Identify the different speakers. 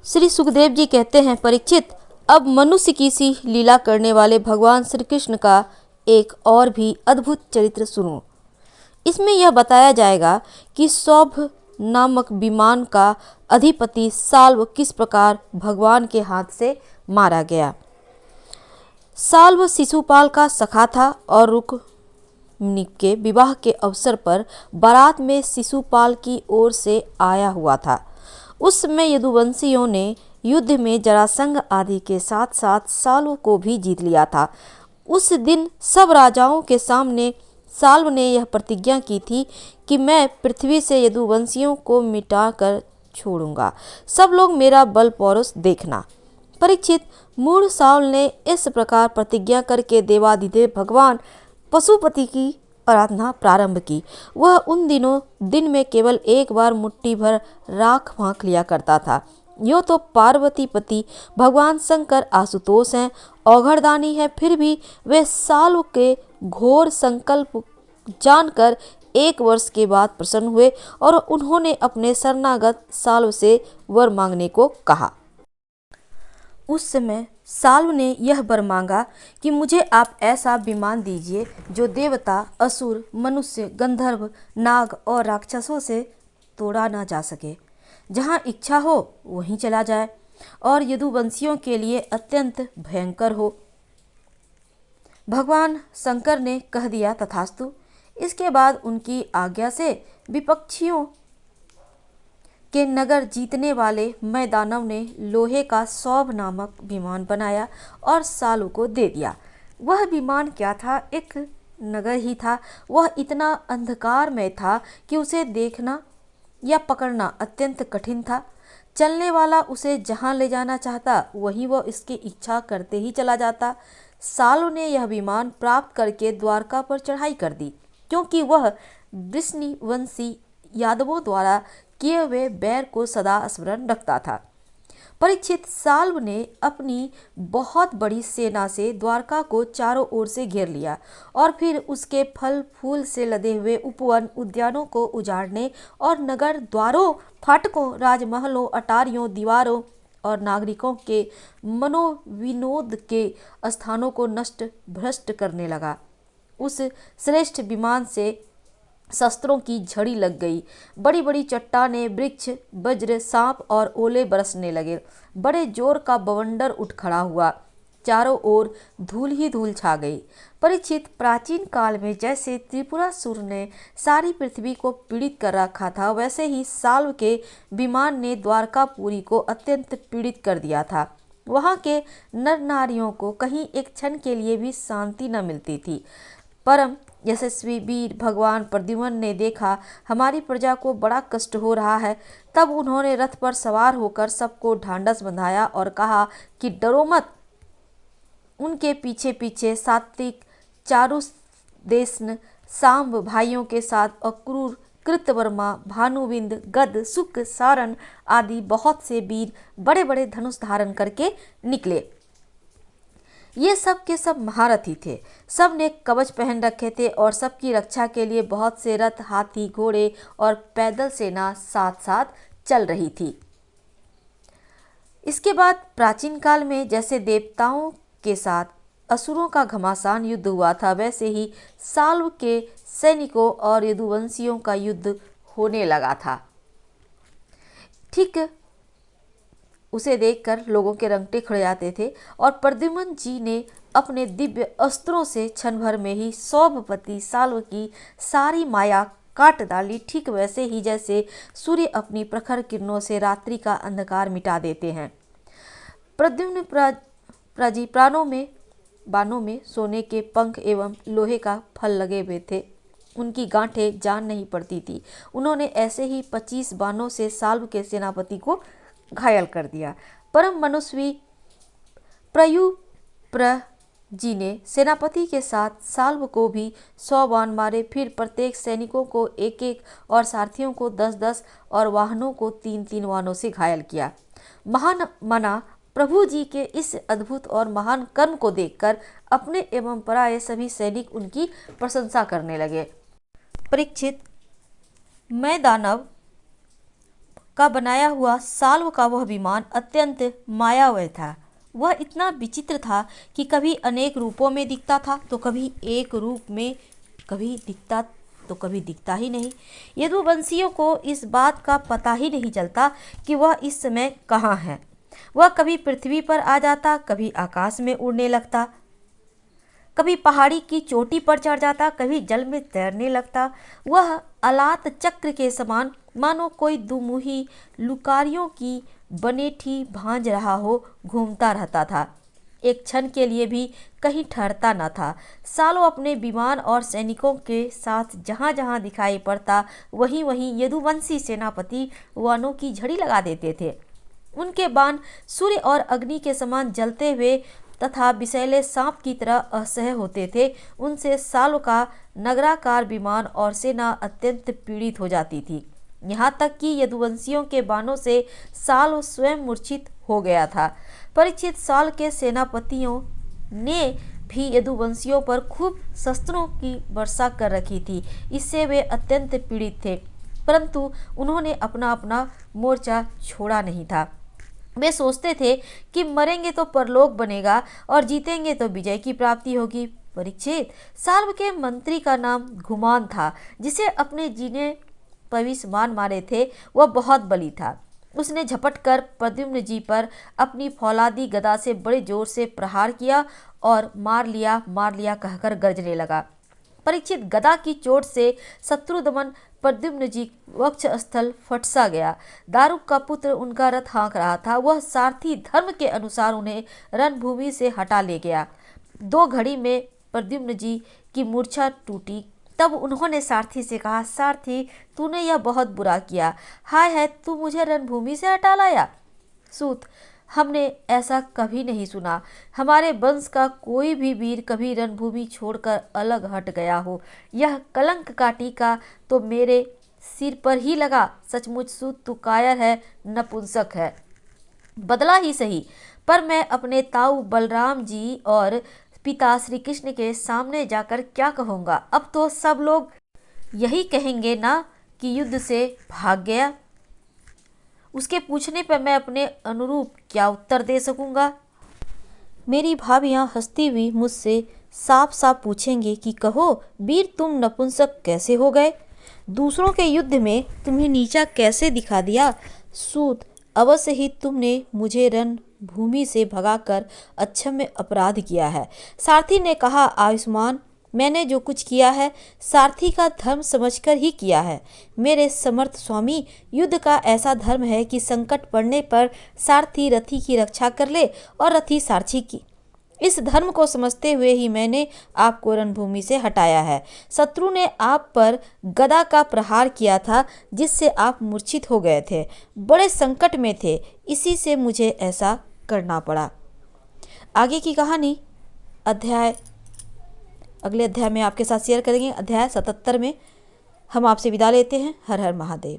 Speaker 1: श्री सुखदेव जी कहते हैं, परीक्षित, अब मनुष्य की सी लीला करने वाले भगवान श्री कृष्ण का एक और भी अद्भुत चरित्र सुनो। इसमें यह बताया जाएगा कि सौभ नामक विमान का अधिपति साल्व किस प्रकार भगवान के हाथ से मारा गया। साल्व शिशुपाल का सखा था और रुक्मिणी के विवाह के अवसर पर बारात में शिशुपाल की ओर से आया हुआ था। उस समय यदुवंशियों ने युद्ध में जरासंध आदि के साथ साथ साल्व को भी जीत लिया था। उस दिन सब राजाओं के सामने साल्व ने यह प्रतिज्ञा की थी कि मैं पृथ्वी से यदुवंशियों को मिटाकर छोड़ूंगा। सब लोग मेरा बल पौरुष देखना। परीक्षित, मूढ़ साल्व ने इस प्रकार प्रतिज्ञा करके देवाधिदेव भगवान पशुपति की आराधना प्रारंभ की। वह उन दिनों दिन में केवल एक बार मुट्ठी भर राख फाँक लिया करता था। यो तो पार्वती पति भगवान शंकर आशुतोष हैं, औघड़दानी है, फिर भी वे साल्व के घोर संकल्प जानकर 1 वर्ष के बाद प्रसन्न हुए और उन्होंने अपने शरणागत साल्व से वर मांगने को कहा। उस समय साल्व ने यह वर मांगा कि मुझे आप ऐसा विमान दीजिए जो देवता, असुर, मनुष्य, गंधर्व, नाग और राक्षसों से तोड़ा ना जा सके। जहाँ इच्छा हो वहीं चला जाए और यदुवंशियों के लिए अत्यंत भयंकर हो। भगवान शंकर ने कह दिया तथास्तु। इसके बाद उनकी आज्ञा से विपक्षियों के नगर जीतने वाले मैं दानव ने लोहे का सौभ नामक विमान बनाया और साल्व को दे दिया। वह विमान क्या था, एक नगर ही था। वह इतना अंधकारमय था कि उसे देखना या पकड़ना अत्यंत कठिन था। चलने वाला उसे जहाँ ले जाना चाहता वहीं वह इसकी इच्छा करते ही चला जाता। साल्व ने यह विमान प्राप्त करके द्वारका पर चढ़ाई कर दी, क्योंकि वह वृष्णिवंशी यादवों द्वारा किए हुए बैर को सदा स्मरण रखता था। परीक्षित, साल्व ने अपनी बहुत बड़ी सेना से द्वारका को चारों ओर से घेर लिया और फिर उसके फल फूल से लदे हुए उपवन उद्यानों को उजाड़ने और नगर द्वारों, फाटकों, राजमहलों, अटारियों, दीवारों और नागरिकों के मनोविनोद के स्थानों को नष्ट भ्रष्ट करने लगा। उस श्रेष्ठ विमान से शस्त्रों की झड़ी लग गई। बड़ी बड़ी चट्टानें, वृक्ष, वज्र, सांप और ओले बरसने लगे। बड़े जोर का बवंडर उठ खड़ा हुआ। चारों ओर धूल ही धूल छा गई। परीक्षित, प्राचीन काल में जैसे त्रिपुरासुर ने सारी पृथ्वी को पीड़ित कर रखा था, वैसे ही साल्व के विमान ने द्वारकापुरी को अत्यंत पीड़ित कर दिया था। वहाँ के नर नारियों को कहीं एक क्षण के लिए भी शांति न मिलती थी। परम यशस्वी वीर भगवान प्रद्युम्न ने देखा हमारी प्रजा को बड़ा कष्ट हो रहा है। तब उन्होंने रथ पर सवार होकर सबको ढांढस बंधाया और कहा कि डरो मत। उनके पीछे पीछे सात्विक, चारुदेशन, सांब भाइयों के साथ अक्रूर, कृतवर्मा, भानुविंद, गद, शुक, सारण आदि बहुत से वीर बड़े बड़े धनुष धारण करके निकले। ये सब के सब महारथी थे। सब ने कवच पहन रखे थे और सबकी रक्षा के लिए बहुत से रथ, हाथी, घोड़े और पैदल सेना साथ साथ चल रही थी। इसके बाद प्राचीन काल में जैसे देवताओं के साथ असुरों का घमासान युद्ध हुआ था, वैसे ही साल्व के सैनिकों और यदुवंशियों का युद्ध होने लगा था। ठीक उसे देखकर लोगों के रंगटे खड़े जाते थे और प्रद्युम्न जी ने अपने दिव्य अस्त्रों से क्षण भर में ही सौभपति साल्व की सारी माया काट डाली, ठीक वैसे ही जैसे सूर्य अपनी प्रखर किरणों से रात्रि का अंधकार मिटा देते हैं। प्रद्युम्न बाणों में सोने के पंख एवं लोहे का फल लगे हुए थे। उनकी गांठें जान नहीं पड़ती थी। उन्होंने ऐसे ही 25 बाणों से साल्व के सेनापति को घायल कर दिया। परम मनस्वी प्रयुप्र जी ने सेनापति के साथ साल्व को भी 100 बाण मारे। फिर प्रत्येक सैनिकों को 1-1 और सारथियों को 10-10 और वाहनों को 3-3 बाणों से घायल किया। महान मना प्रभु जी के इस अद्भुत और महान कर्म को देखकर अपने एवं पराये सभी सैनिक उनकी प्रशंसा करने लगे। परीक्षित, मैं दानव का बनाया हुआ साल्व का वह विमान अत्यंत मायामय था। वह इतना विचित्र था कि कभी अनेक रूपों में दिखता था तो कभी एक रूप में, कभी दिखता तो कभी दिखता ही नहीं। यदुवंशियों को इस बात का पता ही नहीं चलता कि वह इस समय कहाँ है। वह कभी पृथ्वी पर आ जाता, कभी आकाश में उड़ने लगता, कभी पहाड़ी की चोटी पर चढ़ जाता, कभी जल में तैरने लगता। वह अलात चक्र के समान मानो कोई दुमुही लुकारियों की बनेठी भांज रहा हो घूमता रहता था। एक क्षण के लिए भी कहीं ठहरता न था। सालों अपने विमान और सैनिकों के साथ जहाँ जहाँ दिखाई पड़ता वहीं वहीं यदुवंशी सेनापति वानों की झड़ी लगा देते थे। उनके बाण सूर्य और अग्नि के समान जलते हुए तथा विषैले सांप की तरह असह्य होते थे। उनसे सालों का नगराकार विमान और सेना अत्यंत पीड़ित हो जाती थी। यहाँ तक कि यदुवंशियों के बाणों से साल स्वयं मूर्छित हो गया था। परीक्षित साल के सेनापतियों ने भी यदुवंशियों पर खूब शस्त्रों की वर्षा कर रखी थी। इससे वे अत्यंत पीड़ित थे, परंतु उन्होंने अपना अपना मोर्चा छोड़ा नहीं था। वे सोचते थे कि मरेंगे तो परलोक बनेगा और जीतेंगे तो विजय की प्राप्ति होगी। परीक्षित साल्व के मंत्री का नाम घुमान था, जिसे अपने जीने भविष्यवाणी मारे थे वह बहुत बली था। उसने झपट कर प्रद्युम्न जी पर अपनी फौलादी गदा से बड़े जोर से प्रहार किया और मार लिया कहकर गरजने लगा। परीक्षित गदा की चोट से शत्रु दमन प्रद्युम्न जी वक्ष स्थल फटसा गया। दारुक का पुत्र उनका रथ हाँक रहा था। वह सारथी धर्म के अनुसार उन्हें रणभूमि से हटा ले गया। 2 घड़ी में प्रद्युम्न जी की मूर्छा टूटी। तब उन्होंने सारथी से कहा, सारथी तूने यह बहुत बुरा किया। हाय है, तू मुझे रणभूमि से हटा लाया। सूत, हमने ऐसा कभी नहीं सुना। हमारे वंश का कोई भी वीर कभी रणभूमि छोड़कर अलग हट गया हो। यह कलंक का टीका तो मेरे सिर पर ही लगा। सचमुच सूत तू कायर है, नपुंसक है। बदला ही सही, पर मैं अपने ताऊ बलराम जी और पिता श्री कृष्ण के सामने जाकर क्या कहूँगा। अब तो सब लोग यही कहेंगे ना कि युद्ध से भाग गया। उसके पूछने पर मैं अपने अनुरूप क्या उत्तर दे सकूंगा। मेरी भाभियां हंसती हुई मुझसे साफ साफ पूछेंगे कि कहो वीर, तुम नपुंसक कैसे हो गए? दूसरों के युद्ध में तुम्हें नीचा कैसे दिखा दिया? सूत, अवश्य ही तुमने मुझे रणभूमि से भगाकर अक्षम्य अपराध किया है। सारथी ने कहा, आयुष्मान, मैंने जो कुछ किया है सारथी का धर्म समझकर ही किया है। मेरे समर्थ स्वामी, युद्ध का ऐसा धर्म है कि संकट पड़ने पर सारथी रथी की रक्षा कर ले और रथी सारथी की। इस धर्म को समझते हुए ही मैंने आपको रणभूमि से हटाया है। शत्रु ने आप पर गदा का प्रहार किया था, जिससे आप मूर्छित हो गए थे। बड़े संकट में थे, इसी से मुझे ऐसा करना पड़ा। आगे की कहानी अगले अध्याय में आपके साथ शेयर करेंगे। अध्याय 77 में हम आपसे विदा लेते हैं। हर हर महादेव।